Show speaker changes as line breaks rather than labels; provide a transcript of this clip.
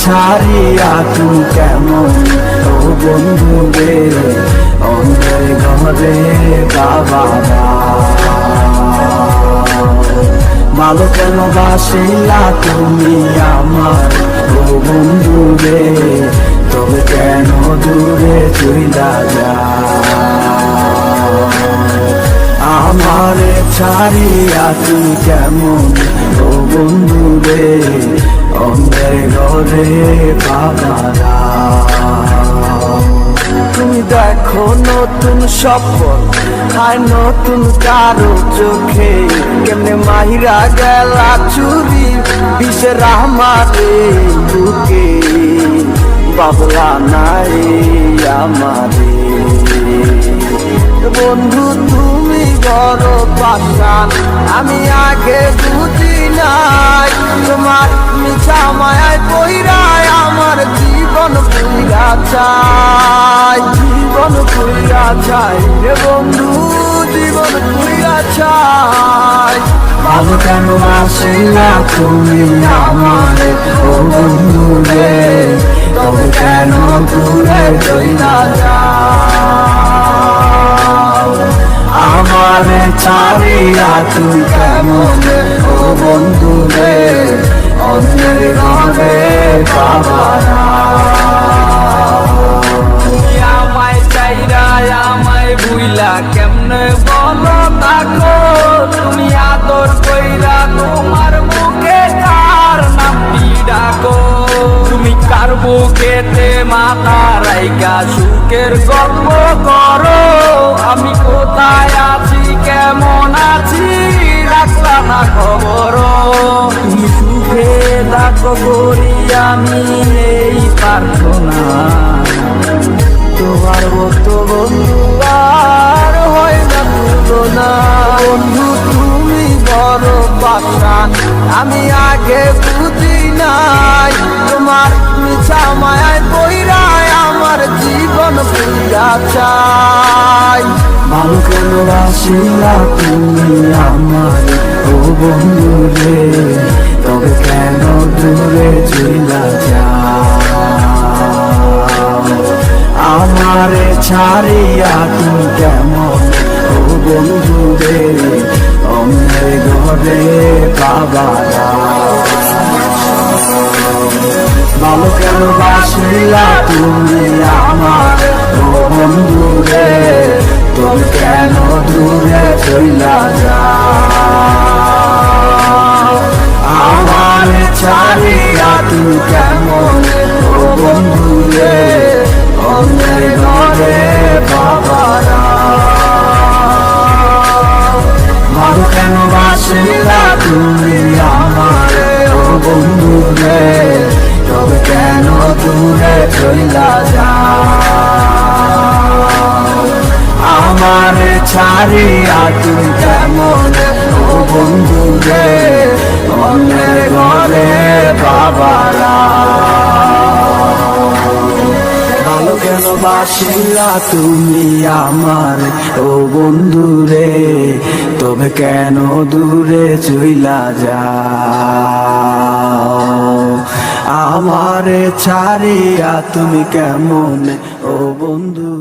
ছাড়িয়া তুমি কেমন ও বন্ধু রে অন্ধের ঘরে বাবারা ভালো কেন বাসিলা তুমি আমার ও বন্ধু রে তবে কেন দূরে চইলা যা আমারে ছাড়িয়া তুমি কেমন ও বন্ধু রে অন্ধের ঘরে বাবারা তুমি দেখো নতুন স্বপ্ন হায় নতুন কারো চোখে কেমনে মাহিরা গেলা চুরি বিষের আমারে বুকে বাবলা নাই আমারে বন্ধু তুমি বড় পাশান আমি আগে বুঝি নাই তোমার মিছা মায়ায় পইরায় আমার জীবন পুইরা চাই জীবন পুইরা চাই রে বন্ধু জীবন পুইরা চাই ভালো কেন আসিলা তুমি আমার ও বন্ধু রে তবে কেন দূরে চইলা যাও আমারে ছাড়িয়া তুমি কেমন ও বন্ধু রে অন্ধের ঘরে বাবারা
আমায় চাইরা আমায় ভুইলা কেমনে বলো তাকো তুমি আদর কইরা তোমার মুখে কার নামটি ডাকো তুমি কার বুকেতে মাথা রাইকা সুখের গল্প করো আমি কোথায় আছি কেমন আছি রাখলা না খবর তুমি সুখে ডাকো করি আমি এই প্রার্থনা
তোমার মতো বন্ধু আর হয় না তুলনা বন্ধু তুমি বড় পাশান আমি আগে বুঝি নাই তোমার মিছা মায়ায় পইরায় আমার জীবন পুইরা চাই ভালো কেন বাসিলা তুমি আমার ও বন্ধু রে তবে কেন দূরে চইলা যাও আমারে ছাড়িয়া তুমি কেমন ও বন্ধু রে অন্ধের ঘরে বাবারা ভালো কেন বাসিলা তুমি আমার ও বন্ধু রে তুমি কেন দূরে চইলা যাও আমারে ছাড়িয়া তুমি কেমন ও বন্ধু রে অন্ধের ঘরে বাবারা ভালো কেন বাসিলা তুমি আমার ও বন্ধু রে তবে কেন দূরে চইলা যাও আমারে ছাড়িয়া তুমি কেমন ও বন্ধু রে অন্ধের ঘরে বাবারা ভালো কেন বাসিলা তুমি আমার ও বন্ধু রে তবে কেন দূরে চইলা যাও আমারে ছাড়িয়া তুমি কেমন ও বন্ধু।